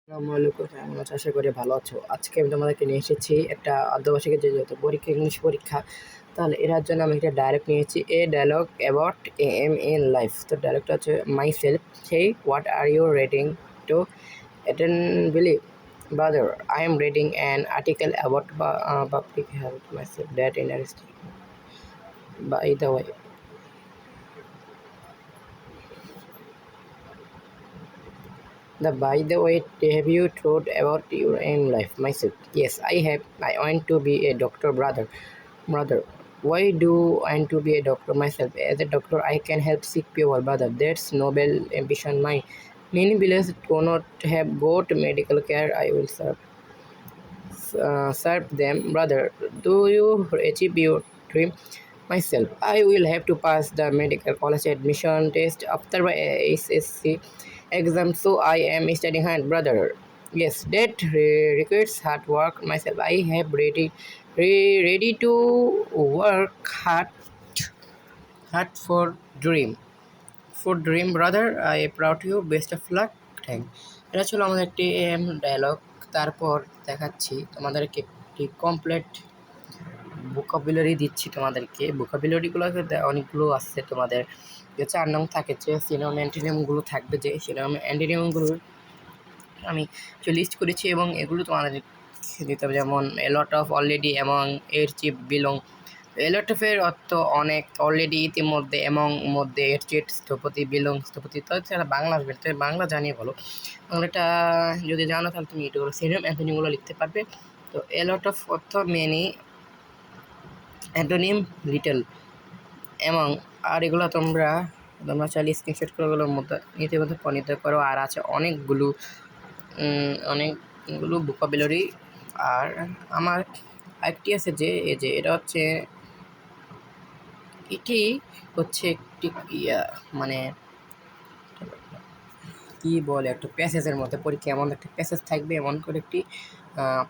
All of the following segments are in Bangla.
আসসালামু আলাইকুম, কেমন আছো? আশা করি ভালো আছো। আজকে আমি তোমাদেরকে নিয়ে এসেছি একটা অর্ধবার্ষিকীর যেহেতু পরীক্ষা, ইংলিশ পরীক্ষা, তাহলে এটার জন্য আমি একটা ডায়লগ নিয়েছি, a dialogue about aim in life. তো ডায়লগটা হচ্ছে মাই সেলফ, সেই what are you reading to attend believe brother, I am reading an article about public health myself that interesting. By the way, by the way, have you thought about your own life? Myself, yes, I have. I want to be a doctor, brother. Why do I want to be a doctor myself? As a doctor, I can help sick people, brother. That's noble ambition. Many villagers do not have got medical care. I will serve them, brother. Do you achieve your dream? Myself, I will have to pass the medical college admission test after my SSC exam, so I am studying hard, brother. Yes, that requires hard work. Myself, I have ready to work hard for dream, brother. I proud you. Best of luck. Thank. এটা ছিল আমাদের একটি ডায়লগ। তারপর দেখাচ্ছি তোমাদেরকে একটি কমপ্লিট ভোকাবুলারি দিচ্ছি তোমাদেরকে। ভোকাবুলারিগুলো অনেকগুলো আসছে তোমাদের, যে 4 নং থাকে যে সিনোনিম অ্যান্টোনিমগুলো থাকবে, যে সিনোনিম অ্যান্টোনিমগুলোর আমি লিস্ট করেছি এবং এগুলো তোমাদের দিতে হবে। যেমন এলট অফ, অলরেডি, এবং এর চিপ, বিলং। এলট অফের অর্থ অনেক, অলরেডি ইতিমধ্যে, এবং মধ্যে, এর চিট স্থপতি, বিলং স্থপতি। তো সেটা বাংলা আসবে, তো বাংলা জানিয়ে বলো। বাংলাটা যদি জানো তাহলে তুমি এগুলো সিনোনিম অ্যান্টোনিমগুলো লিখতে পারবে। তো এলট অফ অর্থ মেনি, অ্যান্টোনিম লিটল, এবং আর এগুলো তোমরা চাইলে স্ক্রিনশট করে ওগুলোর মধ্যে পরিণত করো। আর আছে অনেকগুলো ভোকাবুলারি। আর আমার আরেকটি আছে যে এই যে এটা হচ্ছে, এটি হচ্ছে একটি মানে কি বলে, একটা প্যাসেজের মধ্যে পরীক্ষা এমন একটা প্যাসেজ থাকবে, এমন করে একটি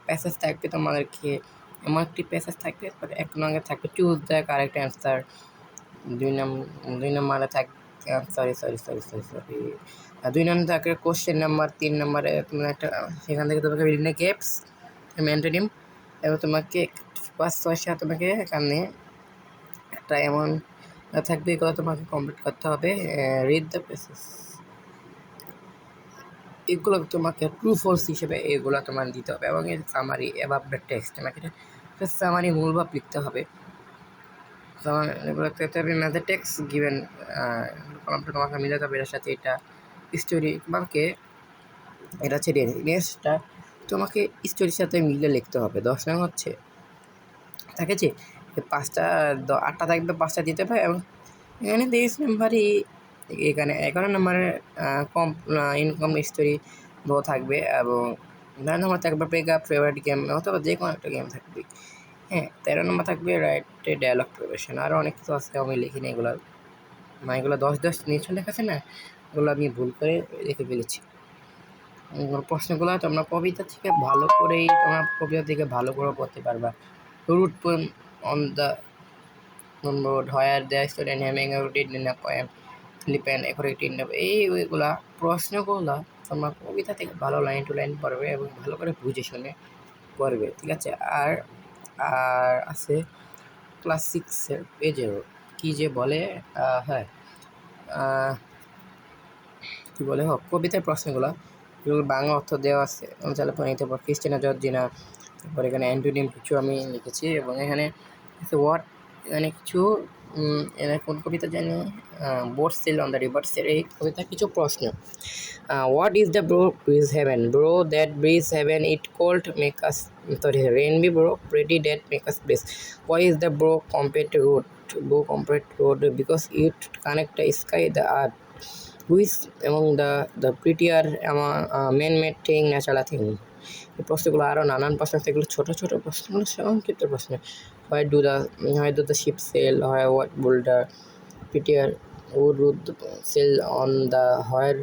প্যাসেজ থাকবে তোমাদেরকে, এমন একটি প্যাসেজ থাকবে। এক নম্বরে থাকবে চুজ দ্য কারেক্ট অ্যান্সার, দুই নম্বরে থাকবে, সরি, 2 নম্বরে থাকবে কোশ্চেন নাম্বার, 3 নম্বরে তোমার একটা সেখান থেকে তোমাকে বিভিন্ন গ্যাপস, অ্যান্টোনিম, এবং তোমাকে 5, 6, 7 তোমাকে এখানে একটা এমন থাকবে, এগুলো তোমাকে কমপ্লিট করতে হবে। রিড দ্য প্যাসেজ, এগুলো তোমাকে ট্রু ফলস হিসেবে এগুলো তোমার দিতে হবে, এবং এর সামারি অ্যাবাভ দ্য টেক্সট, তোমাকে এটা সামারি মূলভাব লিখতে হবে। এগুলো দ্য টেক্সট গিভেন কলমটা তোমাকে মিলাতে হবে এটার সাথে। এটা স্টোরি তোমাকে, এটা হচ্ছে নেক্সটটা তোমাকে স্টোরির সাথে মিলে লিখতে হবে। 10 নং হচ্ছে থাকে যে 5টা 8টা থাকবে, 5টা দিতে হবে। এবং এখানে 23 নম্বরই, এখানে 11 নম্বরের ইনকাম স্টোরি থাকবে, এবং 9 নম্বর থাকবে ব্রেক আপ, ফেভারিট গেম, অথবা যে কোনো একটা গেম থাকবে। হ্যাঁ, 13 নম্বর থাকবে রাইট ডায়লগ প্রিপারেশন। আরও অনেক কিছু আছে, আমি লিখিনি এগুলো, এগুলো 10 নিচে লেখা আছে না, এগুলো আমি ভুল করে লিখে ফেলেছি। প্রশ্নগুলো তোমরা কবিতা থেকে ভালো করে পড়তে পারবা। Route poem on the road, where the student having a route in a poem, ফিলিপেন একুরেটিন, এইগুলা প্রশ্নগুলো তোমরা কবিতা থেকে ভালো লাইন টু লাইন পড়বে এবং ভালো করে বুঝে শুনে পড়বে, ঠিক আছে? আর আর আছে ক্লাস 6-এর পেজের কী যে বলে, হ্যাঁ, কী বলে হোক, কবিতার প্রশ্নগুলো যেগুলো বাংলা অর্থ দেওয়া আছে, চাইলে পড়ে নিতে পারো। ক্রিস্টিনা জর্জিনা, তারপর এখানে অ্যান্টোনিম কিছু আমি লিখেছি, এবং এখানে হোয়াট, এখানে কিছু এখানে কোন কবিতা জানি, বোট সেল অন দ্য রিভার্সের এই কবিতার কিছু প্রশ্ন। What is the bridge heaven, bow that bridge heaven, it could make us, sorry, rain be bow pretty that make us bridge, why is the complete road, because it connect the sky the earth, which এবং the prettier man made thing, natural thing. এই প্রশ্নগুলো আরও নানান প্রশ্ন, সেগুলো ছোটো ছোটো প্রশ্নগুলো, সংক্ষিপ্ত প্রশ্ন। Why do the ship sail, what bull the prettier would sail on the, where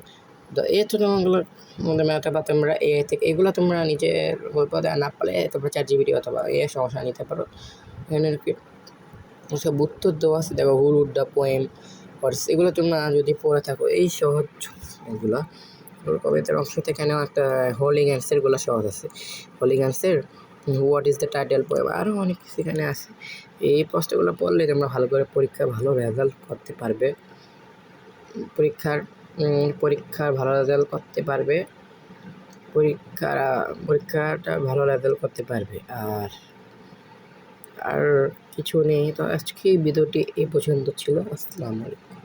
the, এই ছোটোগুলোর মধ্যে অথবা তোমরা এ থেকে এগুলো তোমরা নিজের গল্প না পারলে তোমরা ChatGPT অথবা সমস্যা নিতে পারো। এখানে সব উত্তর দেওয়া আছে, দেখো হু রুট দ্য পোয়েম, এগুলো তোমরা যদি পড়ে থাকো, এই সহজ এগুলো। কবিতার অংশ থেকেও একটা হোল্ডিং অ্যান্সারগুলো সহজ আছে। Holding answer, what is the title poem, আরও অনেক কিছু এখানে আছে। এই প্রশ্নগুলো পড়লে তোমরা ভালো করে পরীক্ষায় ভালো রেজাল্ট করতে পারবে, পরীক্ষার ভালো রেজাল্ট করতে পারবে, পরীক্ষাটা ভালো রেজাল্ট করতে পারবে। আর কিছু নেই। তো আজকে ভিডিওটি এই পর্যন্ত ছিল। আসসালামু আলাইকুম।